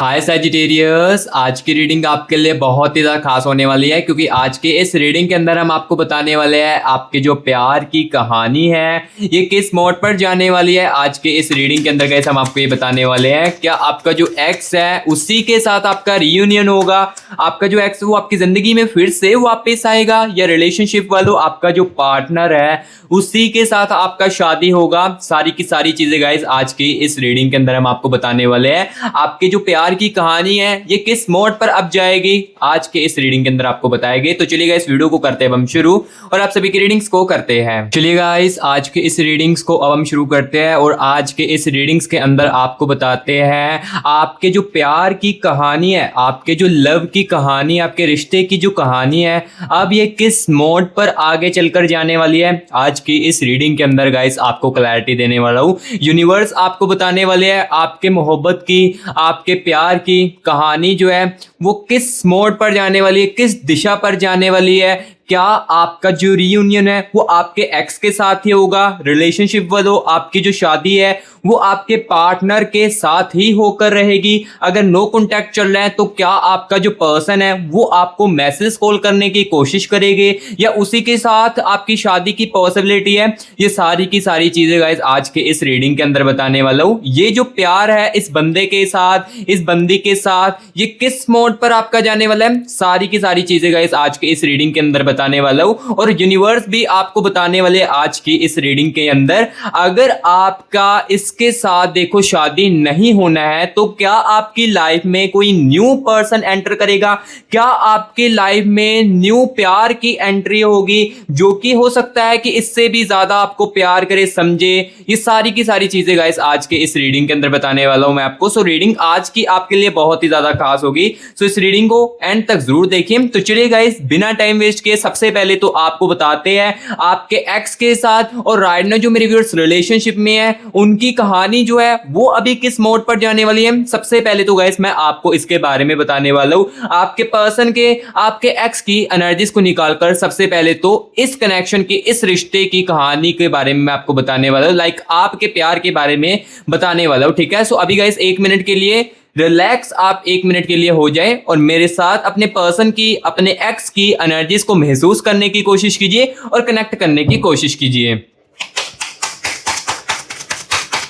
हाय Sagittarius, आज की reading आपके लिए बहुत ही ज़्यादा खास होने वाली है क्योंकि आज के इस रीडिंग के अंदर हम आपको बताने वाले हैं आपके जो प्यार की कहानी है ये किस मोड पर जाने वाली है। आज के इस रीडिंग के अंदर गाइस हम आपको ये बताने वाले हैं क्या आपका जो एक्स है उसी के साथ आपका रियूनियन होगा, आपका जो एक्स वो आपकी ज़िंदगी में फिर से वापस आएगा, या रिलेशनशिप वालों आपका जो पार्टनर है उसी के साथ आपका शादी होगा। सारी की सारी चीज़ें गाइस आज की इस रीडिंग के अंदर हम आपको बताने वाले हैं। आपके जो प्यार की कहानी है ये किस मोड पर अब जाएगी आज के इस रीडिंग के अंदर आपको बताएंगे। तो चलिए गाइस वीडियो को करते हैं हम शुरू और आप सभी की रीडिंग्स को करते हैं। चलिए गाइस आज के इस रीडिंग्स को अब हम शुरू करते हैं और आज के इस रीडिंग्स के अंदर आपको बताते हैं आपके जो प्यार की कहानी है, आपके जो लव की कहानी, आपके रिश्ते की जो कहानी है अब ये किस मोड पर आगे चलकर जाने वाली है। आज की इस रीडिंग के अंदर गाइस आपको क्लैरिटी देने वाला हूँ। यूनिवर्स आपको बताने वाले हैं आपके मोहब्बत की, आपके प्यार की कहानी जो है वो किस मोड पर जाने वाली है, किस दिशा पर जाने वाली है। क्या आपका जो रियूनियन है वो आपके एक्स के साथ ही होगा, रिलेशनशिप वालों आपकी जो शादी है वो आपके पार्टनर के साथ ही होकर रहेगी। अगर नो कांटेक्ट चल रहा है तो क्या आपका जो पर्सन है वो आपको मैसेज कॉल करने की कोशिश करेंगे या उसी के साथ आपकी शादी की पॉसिबिलिटी है। ये सारी की सारी चीजें गाइस आज के इस रीडिंग के अंदर बताने वाला हूं। ये जो प्यार है इस बंदे के साथ, इस बंदी के साथ, ये किस मोड पर आपका जाने वाला है, सारी की सारी चीजें गाइस आज के इस रीडिंग के अंदर बताने वाला हूं। और यूनिवर्स भी आपको बताने वाले आज की इस रीडिंग के अंदर अगर आपका इसके साथ देखो शादी नहीं होना है तो क्या आपकी लाइफ में कोई न्यू पर्सन एंटर करेगा, क्या आपकी लाइफ में न्यू प्यार की एंट्री होगी जो कि हो सकता है कि इससे भी ज्यादा आपको प्यार करे, समझे। ये सारी की सारी चीजें गाइस आज के इस रीडिंग के अंदर बताने वाला हूं मैं आपको। सो रीडिंग आज की आपके लिए बहुत ही ज्यादा खास होगी, सो इस रीडिंग को एंड तक जरूर देखिए। तो चलिए गाइस बिना टाइम वेस्ट किए सबसे पहले तो आपको बताते हैं आपके एक्स के साथ और राइट नाउ जो मेरे व्यूअर्स रिलेशनशिप में है उनकी कहानी जो है वो अभी किस मोड पर जाने वाली है। सबसे पहले तो गाइस मैं आपको इसके बारे में बताने वाला हूं। आपके पर्सन के, आपके एक्स की एनर्जीज को निकालकर सबसे पहले तो इस कनेक्शन की, इस रिश्ते की कहानी के बारे में मैं आपको बताने वाला हूं, लाइक आपके प्यार के बारे में बताने वाला हूं। ठीक है, सो अभी गाइस 1 मिनट के लिए रिलैक्स, आप 1 मिनट के लिए हो जाए और मेरे साथ अपने पर्सन की, अपने एक्स की एनर्जीज को महसूस करने की कोशिश कीजिए और कनेक्ट करने की कोशिश कीजिए।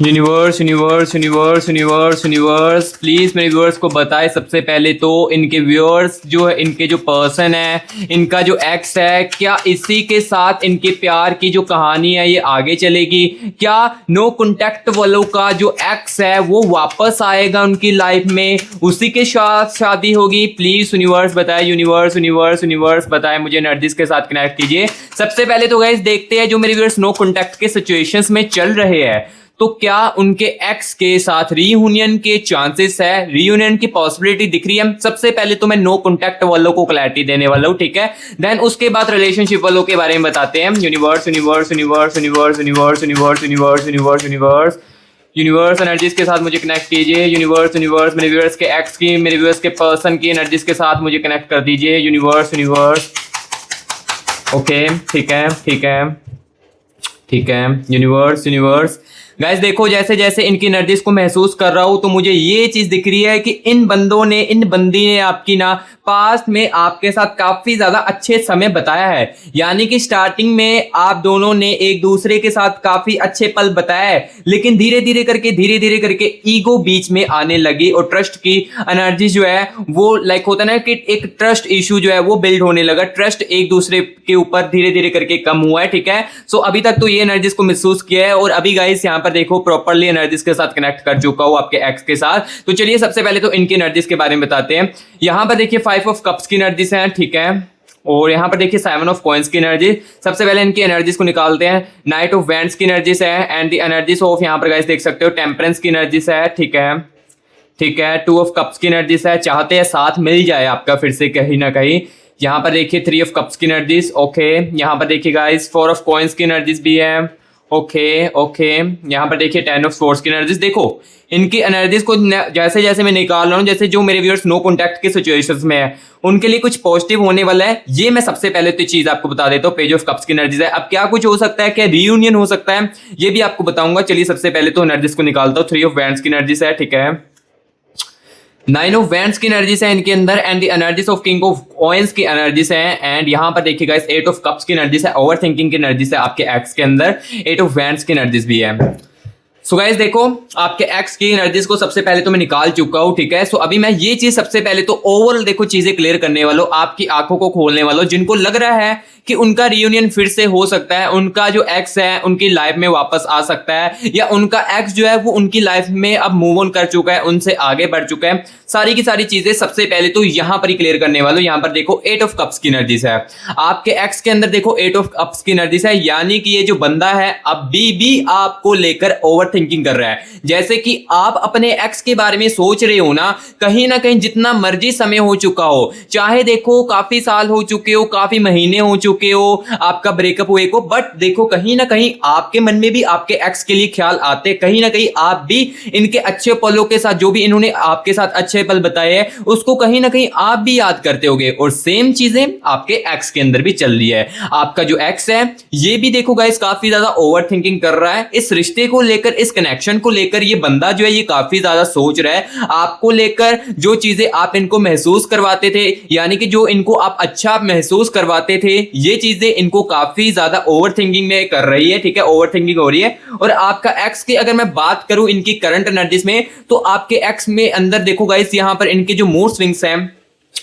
Universe universe universe universe universe please मेरे व्यूअर्स को बताए सबसे पहले तो इनके व्यूअर्स जो है, इनके जो पर्सन है, इनका जो एक्स है, क्या इसी के साथ इनके प्यार की जो कहानी है ये आगे चलेगी। क्या नो कांटेक्ट वालों का जो एक्स है वो वापस आएगा उनकी लाइफ में, उसी के साथ शादी होगी। प्लीज यूनिवर्स बताए, यूनिवर्स यूनिवर्स यूनिवर्स बताए, मुझे एनर्जीज के साथ कनेक्ट कीजिए। सबसे पहले तो गाइस देखते हैं जो मेरे व्यूअर्स नो कांटेक्ट के सिचुएशंस में चल रहे हैं तो क्या उनके एक्स के साथ रीयूनियन के चांसेस है, रीयूनियन की पॉसिबिलिटी दिख रही है। सबसे पहले तो मैं नो कांटेक्ट वालों को क्लैरिटी देने वाला हूं, ठीक है। देन उसके बाद रिलेशनशिप वालों के बारे में बताते हैं। Universe universe universe universe universe universe universe universe universe universe energies के साथ मुझे कनेक्ट कीजिए। यूनिवर्स यूनिवर्स मेरे व्यूअर्स के एक्स की, मेरे व्यूअर्स के पर्सन की एनर्जीज के साथ मुझे कनेक्ट कर दीजिए। यूनिवर्स यूनिवर्स ओके, ठीक है ठीक है ठीक है। यूनिवर्स यूनिवर्स गाइस देखो जैसे जैसे इनकी एनर्जीज को महसूस कर रहा हूं तो मुझे ये चीज दिख रही है कि इन बंदों ने, इन बंदी ने आपकी ना पास्ट में आपके साथ काफी ज्यादा अच्छे समय बताया है। यानी कि स्टार्टिंग में आप दोनों ने एक दूसरे के साथ काफी अच्छे पल बताया है, लेकिन धीरे धीरे करके ईगो बीच में आने लगी और ट्रस्ट की एनर्जी जो है वो लाइक होता है ना कि एक ट्रस्ट इशू जो है वो बिल्ड होने लगा। ट्रस्ट एक दूसरे के ऊपर धीरे धीरे करके कम हुआ है, ठीक है। सो अभी तक तो ये एनर्जीज को महसूस किया है और अभी गाइस यहाँ पर देखो प्रॉपर्ली एनर्जीज के साथ कनेक्ट कर चुका हूं आपके एक्स के साथ। तो चलिए सबसे पहले तो इनकी एनर्जीज के बारे में बताते हैं। यहां पर देखिए 5 ऑफ कप्स की एनर्जीज हैं, ठीक है, और यहां पर देखिए 7 ऑफ कॉइंस की एनर्जी। सबसे पहले इनकी एनर्जीज को निकालते हैं। नाइट ऑफ वैंड्स की एनर्जीज है एंड द एनर्जीज ऑफ, यहां पर गाइस देख सकते हो टेम्परेंस की एनर्जीज है, ठीक है ठीक है। 2 ऑफ कप्स की एनर्जीज है, चाहते हैं साथ मिल जाए आपका फिर से कहीं ना कहीं। यहां पर देखिए 3 ऑफ कप्स की एनर्जीज, ओके। यहां पर देखिए गाइस 4 ऑफ कॉइंस की एनर्जीज भी है, ओके ओके। यहाँ पर देखिए 10 ऑफ सोर्स की एनर्जीज। देखो इनकी एनर्जीज को जैसे जैसे मैं निकाल रहा हूँ, जैसे जो मेरे व्यूअर्स नो कांटेक्ट के सिचुएशंस में है उनके लिए कुछ पॉजिटिव होने वाला है, ये मैं सबसे पहले तो चीज आपको बता देता हूँ। पेज ऑफ कप्स की एनर्जीज है, अब क्या कुछ हो सकता है, क्या रीयूनियन हो सकता है, ये भी आपको बताऊंगा। चलिए सबसे पहले तो एनर्जीज को निकालता हूँ। 3 ऑफ वैंड्स की एनर्जीज है, ठीक है। नाइन ऑफ वैंड्स की एनर्जीज है इनके अंदर and the energies of king of coins की एनर्जीज है। एंड यहाँ पर देखिएगा इस एट ऑफ कप्स की एनर्जीज है, ओवर थिंकिंग की एनर्जीज है आपके एक्स के अंदर, एट ऑफ वैंड्स की एनर्जीज भी है। सो गाइस देखो आपके एक्स की एनर्जीज को सबसे पहले तो मैं निकाल चुका हूं, ठीक है। सो अभी मैं ये चीज सबसे पहले तो ओवरऑल देखो चीजें क्लियर करने वालों, आपकी आंखों को खोलने वालों, जिनको लग रहा है कि उनका रियूनियन फिर से हो सकता है, उनका जो एक्स है उनकी लाइफ में वापस आ सकता है, या उनका एक्स जो है वो उनकी लाइफ में अब मूव ऑन कर चुका है, उनसे आगे बढ़ चुका है, सारी की सारी चीजें सबसे पहले तो यहां पर ही क्लियर करने वालों। यहां पर देखो एट ऑफ कप्स की एनर्जीज है आपके एक्स के अंदर, देखो एट ऑफ कप्स की एनर्जीज है, यानी कि ये जो बंदा है अभी भी आपको लेकर ओवर थिंकिंग कर रहा है। जैसे कि आप अपने एक्स के बारे में सोच रहे हो ना कहीं जितना मर्जी समय हो चुका हो, चाहे देखो काफी साल हो चुके हो, काफी महीने हो चुके हो आपका ब्रेकअप हुए को, बट देखो कहीं ना कहीं आपके मन में भी आपके एक्स के लिए ख्याल आते, कहीं ना कहीं आप भी इनके अच्छे पलों के साथ, जो भी इन्होंने आपके साथ अच्छे पल बताए हैं उसको कहीं ना कहीं आप भी याद करते होगे, और सेम चीजें आपके एक्स के अंदर भी चल रही है। आपका जो एक्स है ये भी देखो गाइस काफी ज्यादा ओवर थिंकिंग कर रहा है इस रिश्ते को लेकर, इस कनेक्शन को लेकर। ये बंदा जो है ये काफी ज्यादा सोच रहा है आपको लेकर, जो चीजें आप इनको महसूस करवाते थे, यानी कि जो इनको आप अच्छा महसूस करवाते थे, ये चीजें इनको काफी ज्यादा ओवर थिंकिंग में कर रही है, ठीक है, ओवर थिंकिंग हो रही है। और आपका एक्स की अगर मैं बात करूं इनकी करंट एनर्जीज में, तो आपके एक्स में अंदर देखो गाइस यहां पर इनके जो मूड स्विंग्स हैं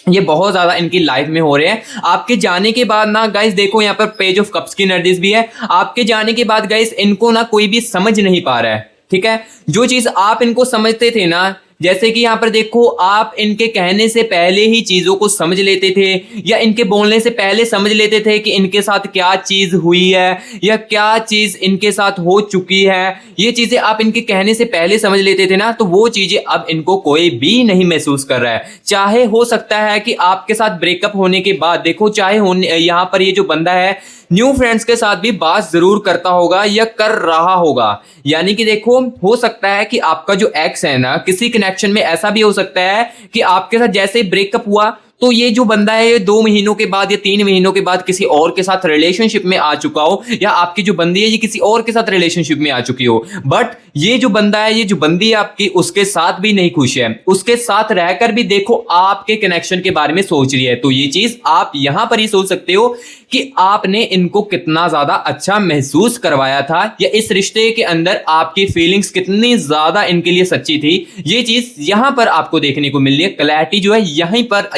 ये बहुत ज्यादा इनकी लाइफ में हो रहे हैं। आपके जाने के बाद ना गाइस देखो यहाँ पर पेज ऑफ कप्स की एनर्जीज भी है, आपके जाने के बाद गाइस इनको ना कोई भी समझ नहीं पा रहा है, ठीक है। जो चीज आप इनको समझते थे ना, जैसे कि यहां पर देखो आप इनके कहने से पहले ही चीजों को समझ लेते थे, या इनके बोलने से पहले समझ लेते थे कि इनके साथ क्या चीज हुई है या क्या चीज इनके साथ हो चुकी है, ये चीजें आप इनके कहने से पहले समझ लेते थे ना, तो वो चीजें अब इनको कोई भी नहीं महसूस कर रहा है। चाहे हो सकता है कि आपके साथ ब्रेकअप होने के बाद देखो, चाहे यहां पर ये जो बंदा है न्यू फ्रेंड्स के साथ भी बात जरूर करता होगा या कर रहा होगा, यानी कि देखो हो सकता है कि आपका जो एक्स है ना किसी कनेक्शन में ऐसा भी हो सकता है कि आपके साथ जैसे ही ब्रेकअप हुआ तो ये जो बंदा है ये 2 महीनों के बाद या 3 महीनों के बाद किसी और के साथ रिलेशनशिप में आ चुका हो, या आपकी जो बंदी है ये किसी और के साथ रिलेशनशिप में आ चुकी हो, बट ये जो बंदा है, ये जो बंदी है आपकी, उसके साथ भी नहीं खुश है, उसके साथ रहकर भी देखो आपके कनेक्शन के बारे में सोच रही है। तो ये चीज आप यहां पर ही सोच सकते हो कि आपने इनको कितना ज्यादा अच्छा महसूस करवाया था, या इस रिश्ते के अंदर आपकी फीलिंग्स कितनी ज्यादा इनके लिए सच्ची थी, ये चीज यहां पर आपको देखने को मिल रही है। क्लैरिटी जो है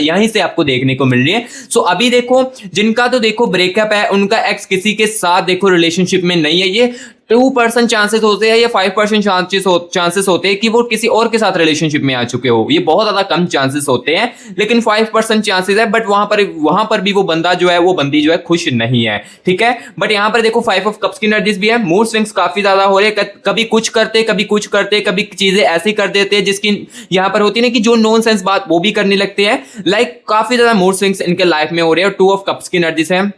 यहीं से आपको देखने को मिल रही है। सो अभी देखो जिनका तो देखो ब्रेकअप है, उनका एक्स किसी के साथ देखो रिलेशनशिप में नहीं है, ये 2% चांसेस होते हैं या 5% चांसेस होते हैं कि वो किसी और के साथ रिलेशनशिप में आ चुके हो, ये बहुत ज्यादा कम चांसेस होते हैं, लेकिन 5% चांसेस है, बट वहां पर भी वो बंदा जो है, वो बंदी जो है खुश नहीं है, ठीक है। बट यहां पर देखो 5 ऑफ कप्स की एनर्जीज भी है, मूड स्विंग्स काफी ज्यादा हो रहे हैं, कभी कुछ करते कभी चीजें ऐसी कर देते हैं जिसकी यहां पर होती है ना कि जो नॉन सेंस बात वो भी करने लगते हैं, लाइक काफी ज्यादा मूड स्विंग्स इनके लाइफ में हो रहे हैं। 2 ऑफ कप्स की एनर्जीज है,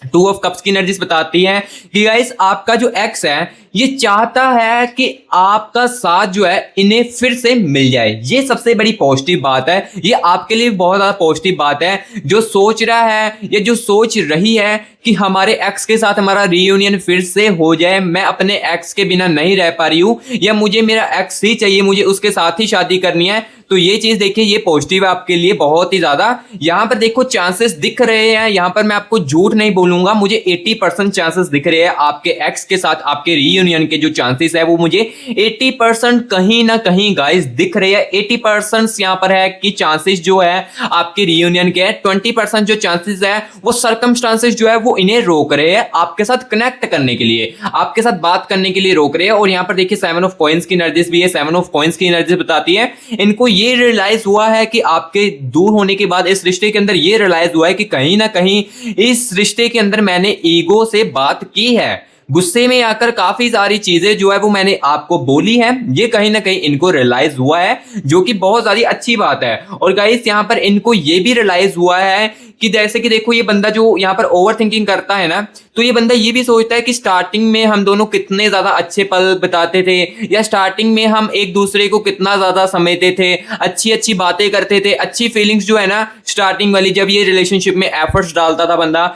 2 ऑफ कप्स की एनर्जीज बताती है कि गाइस आपका जो एक्स है ये चाहता है कि आपका साथ जो है इन्हें फिर से मिल जाए, ये सबसे बड़ी पॉजिटिव बात है, ये आपके लिए बहुत ज्यादा पॉजिटिव बात है। जो सोच रहा है या जो सोच रही है कि हमारे एक्स के साथ हमारा रीयूनियन फिर से हो जाए, मैं अपने एक्स के बिना नहीं रह पा रही हूं, या मुझे मेरा एक्स ही चाहिए, मुझे उसके साथ ही शादी करनी है, तो ये चीज देखिए ये पॉजिटिव है आपके लिए बहुत ही ज्यादा। यहां पर देखो चांसेस दिख रहे हैं, यहां पर मैं आपको झूठ नहीं बोलूंगा, मुझे 80% चांसेस दिख रहे हैं आपके एक्स के साथ आपके रीयूनियन के जो चांसेस है वो मुझे 80% कहीं ना कहीं गाइस दिख रहे हैं। 80% यहां पर है कि चांसेस जो है आपके रीयूनियन के, 20% जो चांसेस है वो सर्कमस्टांसेस जो है वो इन्हें रोक रहे हैं आपके साथ कनेक्ट करने के लिए, आपके साथ बात करने के लिए रोक रहे हैं। और यहां पर देखिए 7 ऑफ कॉइंस की एनर्जीज भी है, 7 ऑफ कॉइंस की एनर्जीज बताती है इनको ये रियलाइज हुआ है कि आपके दूर होने के बाद इस रिश्ते के अंदर ये रियलाइज हुआ है कि कहीं ना कहीं इस रिश्ते के अंदर मैंने ईगो से बात की है, गुस्से में आकर काफी सारी चीजें जो है वो मैंने आपको बोली है, ये कहीं ना कहीं इनको रियलाइज हुआ है, जो कि बहुत ज्यादा अच्छी बात है। और गाइस यहां पर इनको ये भी रियलाइज हुआ है कि जैसे कि देखो ये बंदा जो यहाँ पर ओवर थिंकिंग करता है ना, तो ये बंदा ये भी सोचता है कि स्टार्टिंग में हम दोनों कितने ज्यादा अच्छे पल बिताते थे, या स्टार्टिंग में हम एक दूसरे को कितना ज्यादा समझते थे, अच्छी अच्छी बातें करते थे, अच्छी फीलिंग्स जो है ना स्टार्टिंग वाली, जब ये रिलेशनशिप में एफर्ट्स डालता था बंदा,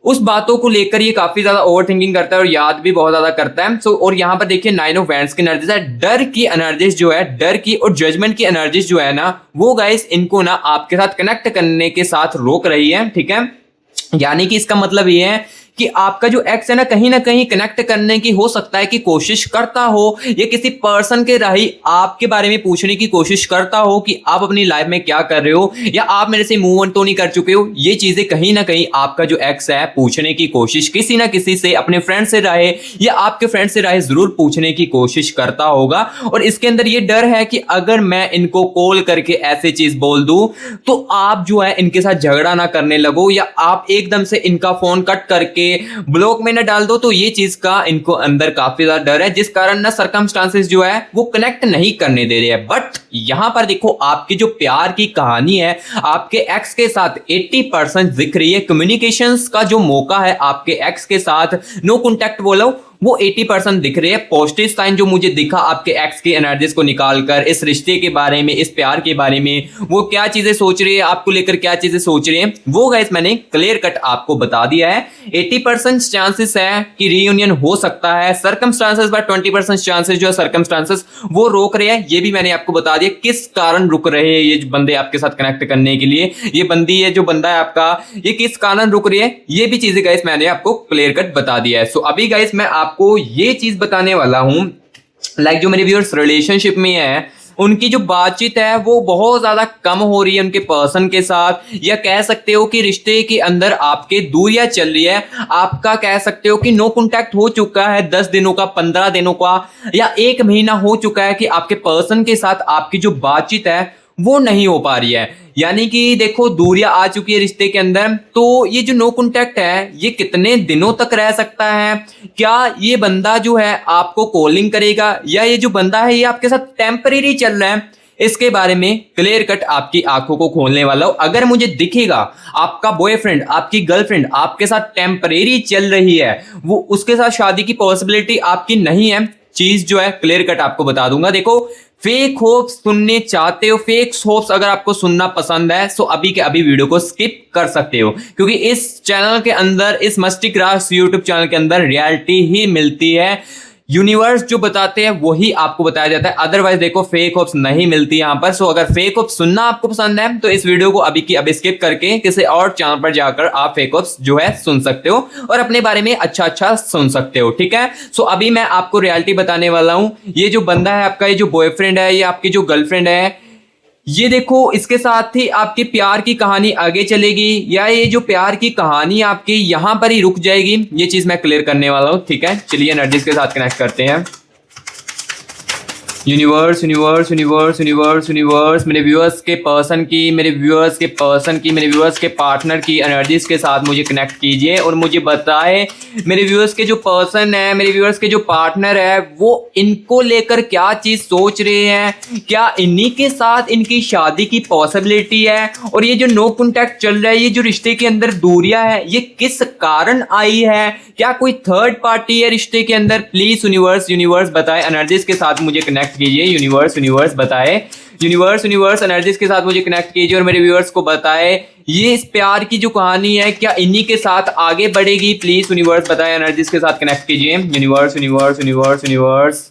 उस बातों को लेकर ये काफी ज्यादा ओवर थिंकिंग करता है और याद भी बहुत ज्यादा करता है। सो और यहाँ पर देखिए 9 ऑफ वैंड्स की एनर्जीज है, डर की एनर्जीज जो है, डर की और जजमेंट की एनर्जीज जो है ना, वो गाइस इनको ना आपके साथ कनेक्ट करने के साथ रोक रही है, ठीक है। यानी कि इसका मतलब ये है कि आपका जो एक्स है ना कहीं कनेक्ट करने की हो सकता है कि कोशिश करता हो, या किसी पर्सन के राही आपके बारे में पूछने की कोशिश करता हो कि आप अपनी लाइफ में क्या कर रहे हो, या आप मेरे से मूव ऑन तो नहीं कर चुके हो। ये चीजें कहीं ना कहीं आपका जो एक्स है पूछने की कोशिश किसी ना किसी से, अपने फ्रेंड से रहे या आपके फ्रेंड से रहे, जरूर पूछने की कोशिश करता होगा। और इसके अंदर ये डर है कि अगर मैं इनको कॉल करके ऐसी चीज बोल दूं तो आप जो है इनके साथ झगड़ा ना करने लगो, या आप एकदम से इनका फोन कट करके ब्लॉक में ना डाल दो। तो ये चीज का इनको अंदर काफी ज्यादा डर है, जिस कारण ना सर्कमस्टांसेस जो है वो कनेक्ट नहीं करने दे रहे हैं। बट यहां पर देखो आपकी जो प्यार की कहानी है आपके एक्स के साथ 80% दिख रही है। कम्युनिकेशंस का जो मौका है आपके एक्स के साथ, नो कॉन्टैक्ट बोलो, वो 80% दिख रही है। पॉजिटिव साइन जो मुझे दिखा आपके एक्स की एनर्जीज को निकालकर, इस रिश्ते के बारे में, इस प्यार के बारे में, वो क्या चीजें सोच रही है आपको लेकर, क्या चीजें सोच रही है, वो गाइस मैंने क्लियर कट आपको बता दिया है। 80% चांसेस है कि रीयूनियन हो सकता है, सर्कमस्टांसेस बाय 20% चांसेस जो है सर्कमस्टांसेस वो रोक रहे हैं। ये भी मैंने आपको बता दिया किस कारण रुक रहे हैं ये बंदे आपके साथ कनेक्ट करने के लिए, ये बंदी है जो बंदा है आपका, ये किस कारण रुक रही है, ये भी चीजें गाइस मैंने आपको क्लियर कट बता दिया है। सो अभी गाइस मैं आपको ये चीज बताने वाला हूं, लाइक जो मेरे व्यूअर्स रिलेशनशिप में है उनकी जो बातचीत है वो बहुत ज्यादा कम हो रही है उनके पर्सन के साथ, या कह सकते हो कि रिश्ते के अंदर आपके दूरियां चल रही है। आपका कह सकते हो कि नो कॉन्टैक्ट हो चुका है 10 दिनों का, 15 दिनों का, या 1 महीना हो चुका है कि आपके पर्सन के साथ आपकी जो बातचीत है वो नहीं हो पा रही है। यानी कि देखो दूरियां आ चुकी है रिश्ते के अंदर। तो ये जो नो कॉन्टैक्ट है ये कितने दिनों तक रह सकता है? क्या ये बंदा जो है आपको कॉलिंग करेगा, या ये जो बंदा है ये आपके साथ टेम्परेरी चल रहा है? इसके बारे में क्लियर कट आपकी आंखों को खोलने वाला हूं। अगर मुझे दिखेगा आपका बॉयफ्रेंड, आपकी गर्लफ्रेंड आपके साथ टेम्परेरी चल रही है, वो उसके साथ शादी की पॉसिबिलिटी आपकी नहीं है, चीज जो है क्लियर कट आपको बता दूंगा। देखो फेक होप्स सुनने चाहते हो, फेक होप्स अगर आपको सुनना पसंद है तो अभी के अभी वीडियो को स्किप कर सकते हो, क्योंकि इस चैनल के अंदर, इस मस्ती क्राफ्ट यूट्यूब चैनल के अंदर रियलिटी ही मिलती है। यूनिवर्स जो बताते हैं वही आपको बताया जाता है, अदरवाइज देखो फेक होप्स नहीं मिलती यहां पर। सो अगर फेक होप्स सुनना आपको पसंद है तो इस वीडियो को अभी की अभी स्किप करके किसी और चैनल पर जाकर आप फेक होप्स जो है सुन सकते हो और अपने बारे में अच्छा अच्छा सुन सकते हो, ठीक है। सो अभी मैं आपको रियलिटी बताने वाला हूं। ये जो बंदा है आपका, ये जो बॉयफ्रेंड है, ये आपकी जो गर्लफ्रेंड है, ये देखो इसके साथ ही आपकी प्यार की कहानी आगे चलेगी, या ये जो प्यार की कहानी आपकी यहां पर ही रुक जाएगी, ये चीज मैं क्लियर करने वाला हूं, ठीक है। चलिए एनर्जीज के साथ कनेक्ट करते हैं। Universe universe universe universe universe मेरे व्यूअर्स के पर्सन की, मेरे व्यूअर्स के पर्सन की, मेरे व्यूअर्स के पार्टनर की एनर्जीज के साथ मुझे कनेक्ट कीजिए और मुझे बताए मेरे व्यूअर्स के जो पर्सन है, मेरे व्यूअर्स के जो पार्टनर है, वो इनको लेकर क्या चीज सोच रहे हैं, क्या इन्हीं के साथ इनकी शादी की पॉसिबिलिटी है, और ये जो नो कॉन्टैक्ट चल रहा है, ये जो रिश्ते के अंदर दूरियां है, ये किस कारण आई है, क्या कोई थर्ड पार्टी है रिश्ते के अंदर? प्लीज यूनिवर्स यूनिवर्स बताए, एनर्जीज के साथ मुझे कनेक्ट कीजिए। यूनिवर्स यूनिवर्स बताए, यूनिवर्स यूनिवर्स एनर्जीज के साथ मुझे कनेक्ट कीजिए और मेरे व्यूअर्स को बताए ये इस प्यार की जो कहानी है क्या इन्हीं के साथ आगे बढ़ेगी? प्लीज यूनिवर्स बताए, एनर्जीज के साथ कनेक्ट कीजिए। Universe universe universe universe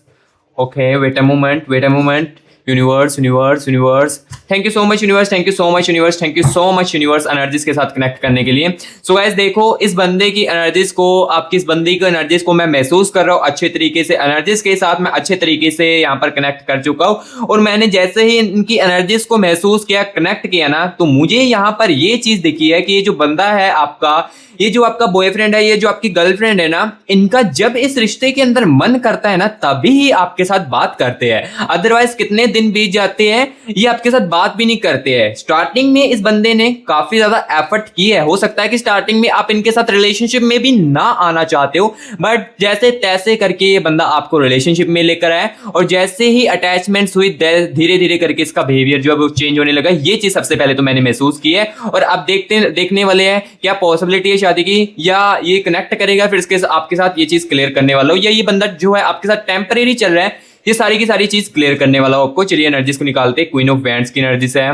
okay, wait a moment, wait a moment. Universe universe universe, thank you so much universe, thank you so much universe, thank you so much universe energies के साथ connect करने के लिए। So guys देखो इस बंदे की energies को, आपकी इस बंदी की एनर्जीज को मैं महसूस कर रहा हूँ अच्छे तरीके से, एनर्जीज के साथ मैं अच्छे तरीके से यहाँ पर कनेक्ट कर चुका हूँ। और मैंने जैसे ही इनकी एनर्जीज को महसूस किया, कनेक्ट किया ना, तो मुझे यहाँ पर ये चीज दिखी है कि ये जो बंदा है आपका, ये जो आपका बॉयफ्रेंड है, ये जो आपकी गर्लफ्रेंड है ना, इनका जब इस रिश्ते के अंदर मन करता है ना तभी ही आपके साथ बात करते हैं, अदरवाइज कितने दिन बीत जाते हैं ये आपके साथ बात भी नहीं करते हैं। स्टार्टिंग में इस बंदे ने काफी ज्यादा एफर्ट की है, हो सकता है कि स्टार्टिंग में आप इनके साथ रिलेशनशिप में भी ना आना चाहते हो, बट जैसे तैसे करके ये बंदा आपको रिलेशनशिप में लेकर आया, और जैसे ही अटैचमेंट्स हुई धीरे धीरे करके इसका बिहेवियर जो है वो चेंज होने लगा। ये चीज सबसे पहले तो मैंने महसूस की है, और अब देखने वाले हैं क्या पॉसिबिलिटी है शादी की, या ये कनेक्ट करेगा फिर इसके आपके साथ, ये चीज क्लियर करने वाला हूं, या ये बंदा जो है आपके साथ टेम्परेरी चल रहा है, ये सारी की सारी चीज क्लियर करने वाला हूं आपको। चलिए एनर्जीज को निकालते हैं। क्वीन ऑफ वैंड्स की एनर्जीज है,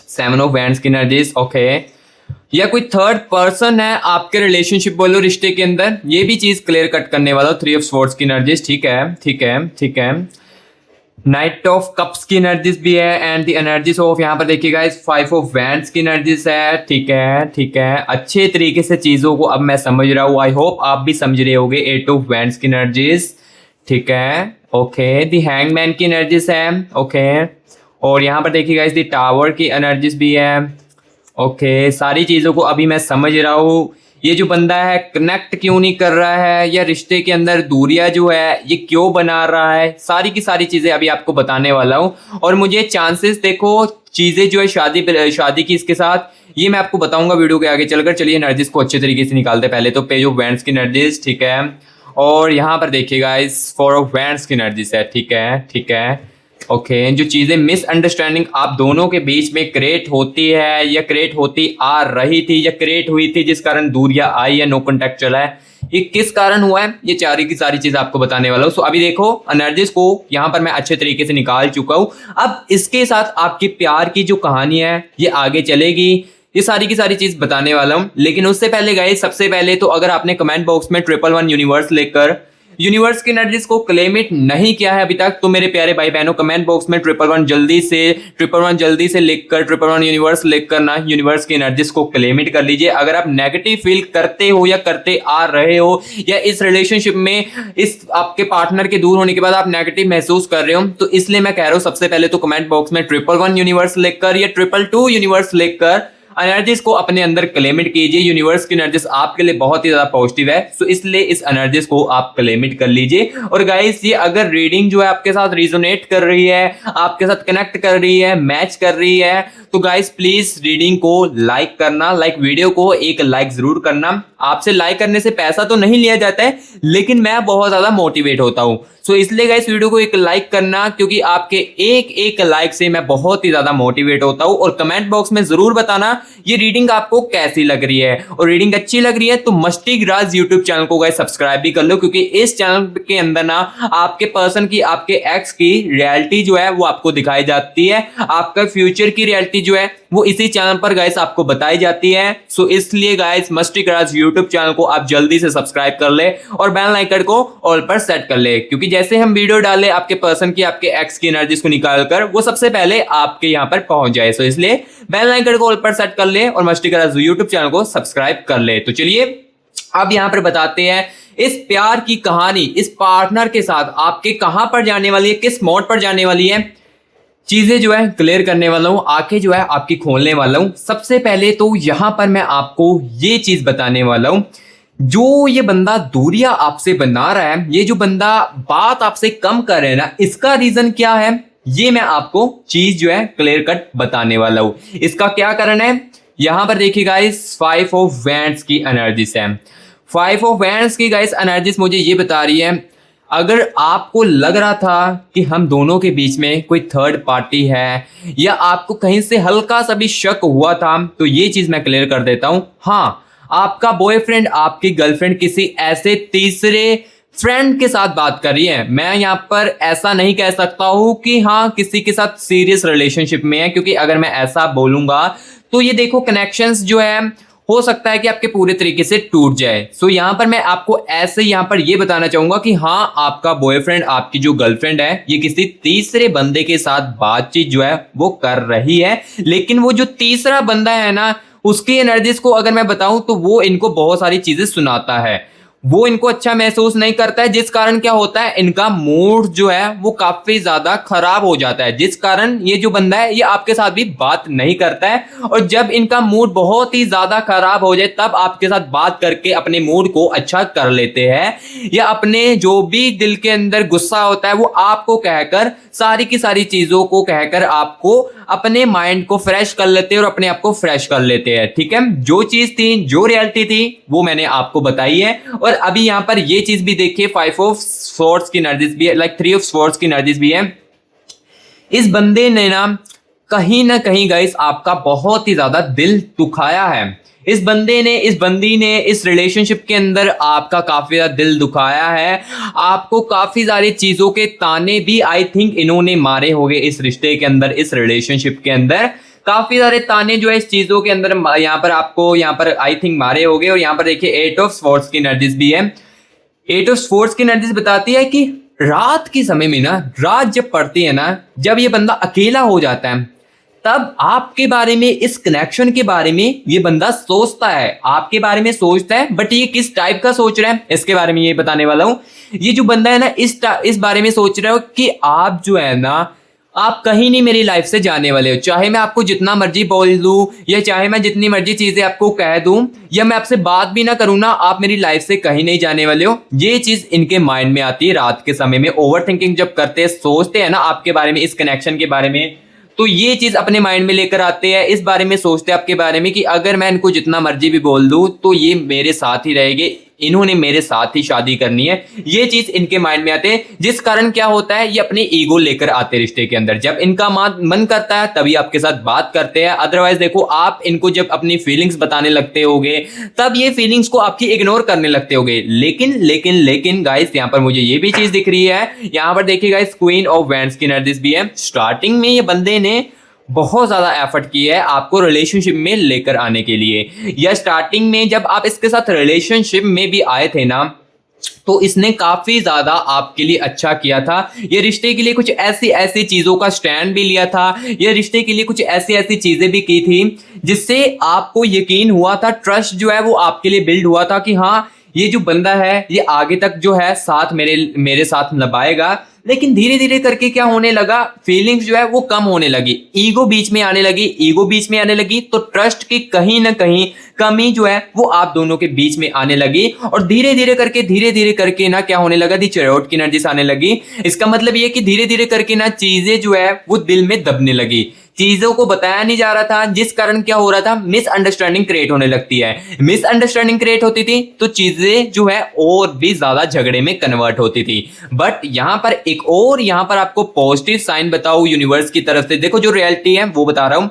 7 ऑफ वैंड्स की एनर्जीज, ओके। या कोई थर्ड पर्सन है आपके रिलेशनशिप बोलो रिश्ते के अंदर, ये भी चीज क्लियर कट करने वाला हूँ। थ्री ऑफ स्वॉर्ड्स की एनर्जीज, ठीक है ठीक है ठीक है। नाइट ऑफ कप्स की एनर्जीज भी है एंड द एनर्जीज ऑफ, यहाँ पर देखिए गाइस, फाइव ऑफ वैंड्स की एनर्जीज है, ठीक है ठीक है। अच्छे तरीके से चीजों को अब मैं समझ रहा हूँ, आई होप आप भी समझ रहे होगे। एट ऑफ वैंड्स की एनर्जीज, ठीक है ओके। द हैंगमैन की एनर्जीज है, ओके। और यहाँ पर देखिए गाइस द टावर की एनर्जीज भी है, ओके। सारी चीजों को अभी मैं समझ रहा हूँ। ये जो बंदा है कनेक्ट क्यों नहीं कर रहा है, या रिश्ते के अंदर दूरियां जो है ये क्यों बना रहा है, सारी की सारी चीजें अभी आपको बताने वाला हूँ। और मुझे चांसेस देखो चीजें जो है शादी की इसके साथ, ये मैं आपको बताऊंगा वीडियो के आगे चलकर। चलिए एनर्जीज को अच्छे तरीके से निकालते हैं। पहले तो पेज ऑफ वैंड्स की एनर्जीज, ठीक है। और यहाँ पर देखिएगा इस फोर ऑफ वैंड्स की एनर्जीज है, ठीक है ठीक है ओके। जो चीजें मिसअंडरस्टैंडिंग आप दोनों के बीच में क्रिएट होती है या क्रिएट होती आ रही थी या क्रिएट हुई थी, जिस कारण दूरियां आई या नो कांटेक्ट चला है, ये किस कारण हुआ है, ये सारी की सारी चीज आपको बताने वाला हूँ। सो अभी देखो एनर्जीज को यहाँ पर मैं अच्छे तरीके से निकाल चुका हूँ। अब इसके साथ आपकी प्यार की जो कहानी है ये आगे चलेगी, ये सारी की सारी चीज बताने वाला हूँ। लेकिन उससे पहले गाइस, सबसे पहले तो अगर आपने कमेंट बॉक्स में 111 यूनिवर्स लेकर यूनिवर्स की एनर्जीज को क्लेम इट नहीं किया है अभी तक, तो मेरे प्यारे भाई बहनों कमेंट बॉक्स में 111 जल्दी से लिखकर 111 यूनिवर्स लिखकर ना यूनिवर्स की एनर्जीज को क्लेम इट कर लीजिए। अगर आप नेगेटिव फील करते हो या करते आ रहे हो, या इस रिलेशनशिप में इस आपके पार्टनर के दूर होने के बाद आप नेगेटिव महसूस कर रहे हो, तो इसलिए मैं कह रहा हूं सबसे पहले तो कमेंट बॉक्स में 111 यूनिवर्स लिखकर या 222 यूनिवर्स लिखकर एनर्जीज को अपने अंदर क्लेमिट कीजिए। यूनिवर्स की एनर्जीज आपके लिए बहुत ही ज्यादा पॉजिटिव है, सो इसलिए इस एनर्जीज को आप क्लेमिट कर लीजिए। और गाइस ये अगर रीडिंग जो है आपके साथ रिजोनेट कर रही है, आपके साथ कनेक्ट कर रही है, मैच कर रही है, तो गाइस प्लीज रीडिंग को लाइक करना, लाइक वीडियो को एक लाइक जरूर करना। आपसे लाइक करने से पैसा तो नहीं लिया जाता है, लेकिन मैं बहुत ज्यादा मोटिवेट होता हूं, सो इसलिए गाइस वीडियो को एक लाइक करना, क्योंकि आपके एक एक लाइक से मैं बहुत ही ज्यादा मोटिवेट होता हूं। और कमेंट बॉक्स में जरूर बताना ये रीडिंग आपको कैसी लग रही है, और रीडिंग अच्छी लग रही है तो मस्ती राज यूट्यूब चैनल को गाइस सब्सक्राइब भी कर लो, क्योंकि इस चैनल के अंदर ना आपके पर्सन की, आपके एक्स की रियलिटी जो है वो आपको दिखाई जाती है, आपका फ्यूचर की रियलिटी जो है वो इसी चैनल पर गाइस आपको बताई जाती है। सो इसलिए गाइस मस्ती राज यूट्यूब चैनल को आप जल्दी से सब्सक्राइब कर ले और बेल आइकन को ऑल पर सेट कर ले, क्योंकि जैसे हम वीडियो डाले आपके पर्सन की, आपके एक्स की एनर्जीज को निकाल कर, वो सबसे पहले आपके यहाँ पर पहुंच जाए। सो इसलिए बेल आइकन को ऑल पर सेट कर ले और मस्ती राज यूट्यूब चैनल को सब्सक्राइब कर ले। तो चलिए अब यहाँ पर बताते हैं इस प्यार की कहानी इस पार्टनर के साथ आपके कहां पर जाने वाली है, किस मोड पर जाने वाली है, चीजें जो है क्लियर करने वाला हूं, आंखें जो है आपकी खोलने वाला हूं। सबसे पहले तो यहां पर मैं आपको ये चीज बताने वाला हूं, जो ये बंदा दूरियां आपसे बना रहा है, ये जो बंदा बात आपसे कम कर रहा है ना, इसका रीजन क्या है, ये मैं आपको चीज जो है क्लियर कट बताने वाला हूं। इसका क्या कारण है, यहां पर देखिए गाइस 5 ऑफ वैंड्स की एनर्जीज है। 5 ऑफ वैंड्स की गाइस एनर्जीज मुझे ये बता रही है, अगर आपको लग रहा था कि हम दोनों के बीच में कोई थर्ड पार्टी है, या आपको कहीं से हल्का सा भी शक हुआ था, तो ये चीज मैं क्लियर कर देता हूं। हाँ, आपका बॉयफ्रेंड, आपकी गर्लफ्रेंड किसी ऐसे तीसरे फ्रेंड के साथ बात कर रही है। मैं यहाँ पर ऐसा नहीं कह सकता हूं कि हाँ किसी के साथ सीरियस रिलेशनशिप में है, क्योंकि अगर मैं ऐसा बोलूंगा तो ये देखो कनेक्शंस जो है हो सकता है कि आपके पूरे तरीके से टूट जाए। सो यहाँ पर मैं आपको ऐसे यहाँ पर ये बताना चाहूंगा कि हाँ आपका बॉयफ्रेंड, आपकी जो गर्लफ्रेंड है, ये किसी तीसरे बंदे के साथ बातचीत जो है वो कर रही है। लेकिन वो जो तीसरा बंदा है ना, उसकी एनर्जीज को अगर मैं बताऊं तो वो इनको बहुत सारी चीजें सुनाता है, वो इनको अच्छा महसूस नहीं करता है, जिस कारण क्या होता है, इनका मूड जो है वो काफी ज्यादा खराब हो जाता है, जिस कारण ये जो बंदा है ये आपके साथ भी बात नहीं करता है। और जब इनका मूड बहुत ही ज्यादा खराब हो जाए तब आपके साथ बात करके अपने मूड को अच्छा कर लेते हैं, या अपने जो भी दिल के अंदर गुस्सा होता है वो आपको कहकर, सारी की सारी चीजों को कहकर आपको अपने माइंड को फ्रेश कर लेते हैं और अपने आप को फ्रेश कर लेते हैं। ठीक है, जो चीज थी, जो रियलिटी थी वो मैंने आपको बताई है। और अभी यहां पर ये चीज भी देखिए 5 ऑफ स्वॉर्ड्स की एनर्जीज भी है, लाइक 3 ऑफ स्वॉर्ड्स की एनर्जीज भी है। इस बंदे ने ना कहीं गाइस आपका बहुत ही ज्यादा दिल दुखाया है। इस बंदी ने इस रिलेशनशिप के अंदर आपका काफी ज्यादा दिल दुखाया है, आपको काफी सारी चीजों के ताने भी आई थिंक इन्होंने मारे होंगे इस रिश्ते के अंदर, इस रिलेशनशिप के अंदर काफी सारे ताने जो है इस चीजों के अंदर यहाँ पर आपको यहाँ पर आई थिंक मारे होंगे। और यहाँ पर देखिए 8 ऑफ स्वॉर्ड्स की एनर्जीज भी है। 8 ऑफ स्वॉर्ड्स की एनर्जीज बताती है कि रात के समय में ना, रात जब पड़ती है ना, जब ये बंदा अकेला हो जाता है, तब आपके बारे में, इस कनेक्शन के बारे में ये बंदा सोचता है, आपके बारे में सोचता है। बट ये किस टाइप का सोच रहा है, इसके बारे में ये बताने वाला हूं। ये जो बंदा है ना, इस बारे में सोच रहा हो कि आप जो है ना, आप कहीं नहीं मेरी लाइफ से जाने वाले हो। चाहे मैं आपको जितना मर्जी बोल दूं, या चाहे मैं जितनी मर्जी चीजें आपको कह दूं, या मैं आपसे बात भी ना करूं ना, आप मेरी लाइफ से कहीं नहीं जाने वाले हो। ये चीज इनके माइंड में आती है रात के समय में। ओवर थिंकिंग जब करते हैं, सोचते हैं ना आपके बारे में, इस कनेक्शन के बारे में, तो ये चीज अपने माइंड में लेकर आते हैं, इस बारे में सोचते हैं आपके बारे में कि अगर मैं इनको जितना मर्जी भी बोल दूं तो ये मेरे साथ ही रहेंगे, इन्होंने मेरे साथ ही शादी करनी है। ये चीज इनके माइंड में आते हैं, जिस कारण क्या होता है, ये अपनी ईगो लेकर आते हैं रिश्ते के अंदर। जब इनका मन करता है तभी आपके साथ बात करते हैं, अदरवाइज देखो आप इनको जब अपनी फीलिंग्स बताने लगते होगे, तब ये फीलिंग्स को आपकी इग्नोर करने लगते होगे। लेकिन गाइस, यहाँ पर मुझे ये भी चीज दिख रही है। यहाँ पर देखिए गाइस, क्वीन ऑफ वैंड्स की एनर्जीज भी है। स्टार्टिंग में ये बंदे ने बहुत ज्यादा एफर्ट किया है आपको रिलेशनशिप में लेकर आने के लिए, या स्टार्टिंग में जब आप इसके साथ रिलेशनशिप में भी आए थे ना, तो इसने काफी ज्यादा आपके लिए अच्छा किया था। ये रिश्ते के लिए कुछ ऐसी ऐसी चीजों का स्टैंड भी लिया था, ये रिश्ते के लिए कुछ ऐसी ऐसी चीजें भी की थी जिससे आपको यकीन हुआ था, ट्रस्ट जो है वो आपके लिए बिल्ड हुआ था कि हाँ, ये जो बंदा है ये आगे तक जो है साथ मेरे साथ निभाएगा। लेकिन धीरे धीरे करके क्या होने लगा, फीलिंग्स जो है वो कम होने लगी, ईगो बीच में आने लगी, तो ट्रस्ट की कहीं ना कहीं कमी जो है वो आप दोनों के बीच में आने लगी। और धीरे धीरे करके ना क्या होने लगा, दी चैरियट की एनर्जी आने लगी। इसका मतलब ये कि धीरे धीरे करके ना चीजें जो है वो दिल में दबने लगी, चीजों को बताया नहीं जा रहा था, जिस कारण क्या हो रहा था, मिसअंडरस्टैंडिंग क्रिएट होने लगती है। मिसअंडरस्टैंडिंग क्रिएट होती थी तो चीजें जो है और भी ज्यादा झगड़े में कन्वर्ट होती थी। बट यहां पर एक और, यहां पर आपको पॉजिटिव साइन बताओ यूनिवर्स की तरफ से। देखो जो रियलिटी है वो बता रहा हूं।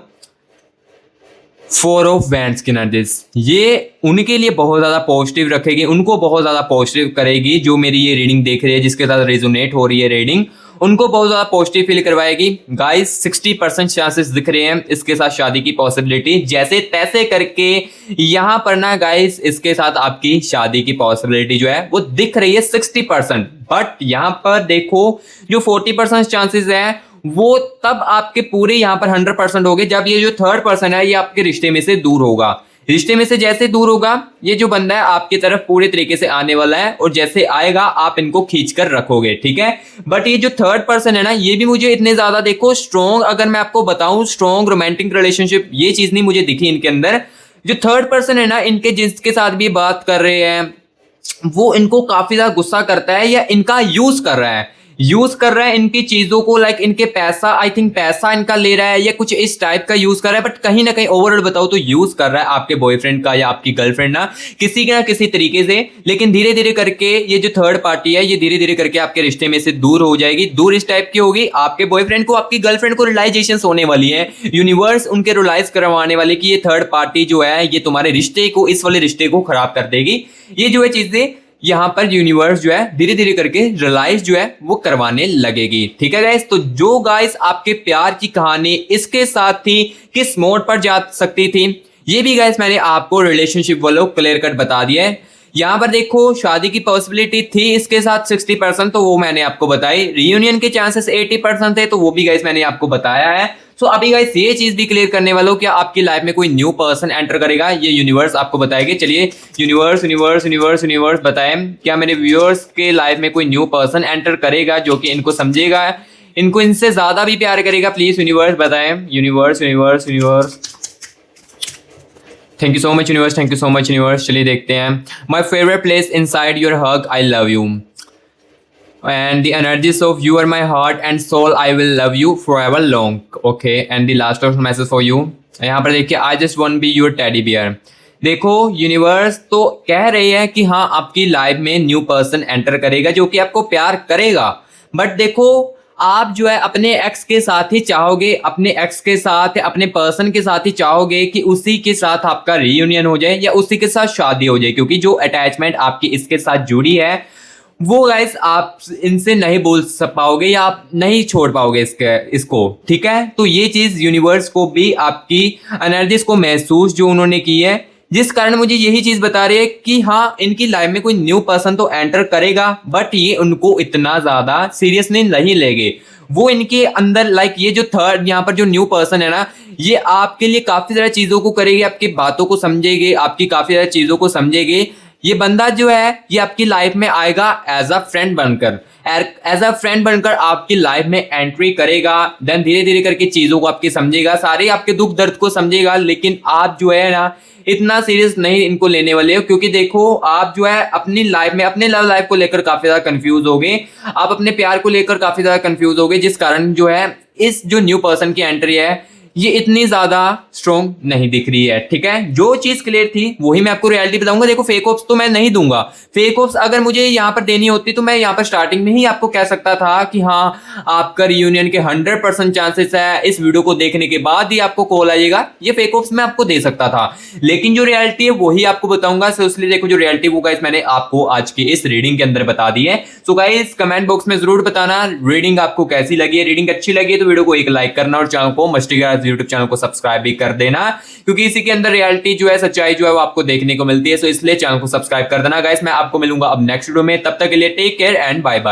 4 ऑफ वैंड्स की एनर्जीज, ये उनके लिए बहुत ज्यादा पॉजिटिव रखेगी, उनको बहुत ज्यादा पॉजिटिव करेगी। जो मेरी ये रीडिंग देख रही है, जिसके साथ रेजोनेट हो रही है रीडिंग, उनको बहुत ज्यादा पॉजिटिव फील करवाएगी। गाइस 60% चांसेस दिख रहे हैं इसके साथ शादी की पॉसिबिलिटी, जैसे तैसे करके यहां पर ना गाइस इसके साथ आपकी शादी की पॉसिबिलिटी जो है वो दिख रही है 60%। बट यहां पर देखो जो 40% चांसेस है वो तब आपके पूरे यहां पर 100% हो गए जब ये जो थर्ड पर्सन है ये आपके रिश्ते में से दूर होगा। रिश्ते में से जैसे दूर होगा, ये जो बंदा है आपकी तरफ पूरे तरीके से आने वाला है, और जैसे आएगा आप इनको खींच कर रखोगे, ठीक है। बट ये जो थर्ड पर्सन है ना, ये भी मुझे इतने ज्यादा देखो स्ट्रॉन्ग, अगर मैं आपको बताऊं स्ट्रॉन्ग रोमांटिक रिलेशनशिप, ये चीज नहीं मुझे दिखी इनके अंदर। जो थर्ड पर्सन है ना, इनके जिसके साथ भी बात कर रहे हैं वो इनको काफी ज्यादा गुस्सा करता है, या इनका यूज कर रहा है इनकी चीजों को, लाइक इनके पैसा, आई थिंक पैसा इनका ले रहा है या कुछ इस टाइप का यूज कर रहा है। बट कहीं ना कहीं ओवरऑल बताओ तो यूज कर रहा है आपके बॉयफ्रेंड का या आपकी गर्लफ्रेंड ना किसी तरीके से। लेकिन धीरे धीरे करके ये जो थर्ड पार्टी है ये धीरे धीरे करके आपके रिश्ते में से दूर हो जाएगी। दूर इस टाइप की होगी, आपके बॉयफ्रेंड को, आपकी गर्लफ्रेंड को रियलाइजेशन होने वाली है, यूनिवर्स उनके रियलाइज करवाने वाले कि ये थर्ड पार्टी जो है ये तुम्हारे रिश्ते को, इस वाले रिश्ते को खराब कर देगी। ये जो है चीजें यहां पर यूनिवर्स जो है धीरे धीरे करके रियलाइज जो है वो करवाने लगेगी, ठीक है गाइस। तो जो गाइस आपके प्यार की कहानी इसके साथ थी, किस मोड पर जा सकती थी, ये भी गाइस मैंने आपको रिलेशनशिप वालों क्लियर कट बता दिया है। यहां पर देखो शादी की पॉसिबिलिटी थी इसके साथ 60%, तो वो मैंने आपको बताई। रियूनियन के चांसेस 80% थे, तो वो भी गाइस मैंने आपको बताया है। सो अभी गाइस ये चीज भी क्लियर करने वालों, क्या आपकी लाइफ में कोई न्यू पर्सन एंटर करेगा, ये यूनिवर्स आपको बताएगी। चलिए यूनिवर्स बताएं, क्या मेरे व्यूअर्स के लाइफ में कोई न्यू पर्सन एंटर करेगा जो कि इनको समझेगा, इनको इनसे ज्यादा भी प्यार करेगा। प्लीज यूनिवर्स बताएं, universe. Thank you so much universe, चलिए देखते हैं। My favourite place inside your hug, I love you, and the energies of you are my heart and soul, I will love you forever long, okay। and the last of message for you, यहाँ पर देखिए, I just want be your teddy bear। देखो universe तो कह रही है कि हाँ आपकी लाइफ में न्यू पर्सन एंटर करेगा जो कि आपको प्यार करेगा। बट देखो आप जो है अपने एक्स के साथ ही चाहोगे, अपने एक्स के साथ, अपने पर्सन के साथ ही चाहोगे कि उसी के साथ आपका रीयूनियन हो जाए या उसी के साथ शादी हो जाए, क्योंकि जो अटैचमेंट आपकी इसके साथ जुड़ी है वो गाइस आप इनसे नहीं बोल पाओगे या आप नहीं छोड़ पाओगे इसको, ठीक है। तो ये चीज यूनिवर्स को भी आपकी एनर्जीज को महसूस जो उन्होंने की है, जिस कारण मुझे यही चीज बता रही है कि हाँ इनकी लाइफ में कोई न्यू पर्सन तो एंटर करेगा, बट ये उनको इतना ज्यादा सीरियसली नहीं लेंगे। वो इनके अंदर लाइक ये जो थर्ड यहाँ पर जो न्यू पर्सन है ना, ये आपके लिए काफी सारी चीजों को करेगी, आपकी बातों को समझेगी, आपकी काफी सारी चीजों को समझेगी। ये बंदा जो है ये आपकी लाइफ में आएगा एज अ फ्रेंड बनकर, एज अ फ्रेंड बनकर आपकी लाइफ में एंट्री करेगा। देन धीरे धीरे करके चीजों को आपकी समझेगा, सारे आपके दुख दर्द को समझेगा। लेकिन आप जो है ना इतना सीरियस नहीं इनको लेने वाले हो, क्योंकि देखो आप जो है अपनी लाइफ में अपने लव लाइफ को लेकर काफी ज्यादा कंफ्यूज हो गए, आप अपने प्यार को लेकर काफी ज्यादा कंफ्यूज हो गए, जिस कारण जो है इस जो न्यू पर्सन की एंट्री है ये इतनी ज्यादा स्ट्रॉन्ग नहीं दिख रही है, ठीक है। जो चीज क्लियर थी वही मैं आपको रियलिटी बताऊंगा। देखो फेक होप्स तो मैं नहीं दूंगा, फेक होप्स अगर मुझे यहाँ पर देनी होती तो मैं यहाँ पर स्टार्टिंग में ही आपको कह सकता था कि हाँ आपका रियूनियन के 100% चांसेस है, इस वीडियो को देखने के बाद ही आपको कॉल आएगा, ये फेक होप्स मैं आपको दे सकता था। लेकिन जो रियलिटी है वही आपको बताऊंगा। सो इसलिए देखो जो रियलिटी वो गाइस मैंने आपको आज की इस रीडिंग के अंदर बता दी है। सो गाइस कमेंट बॉक्स में जरूर बताना रीडिंग आपको कैसी लगी है। रीडिंग अच्छी लगी है तो वीडियो को एक लाइक करना और चैनल को मस्टी यूट्यूब चैनल को सब्सक्राइब भी कर देना, क्योंकि इसी के अंदर रियलिटी जो है सच्चाई जो है वो आपको देखने को मिलती है। सो इसलिए चैनल को सब्सक्राइब कर देना गाइस। मैं आपको मिलूंगा अब नेक्स्ट वीडियो में, तब तक के लिए take care and bye bye.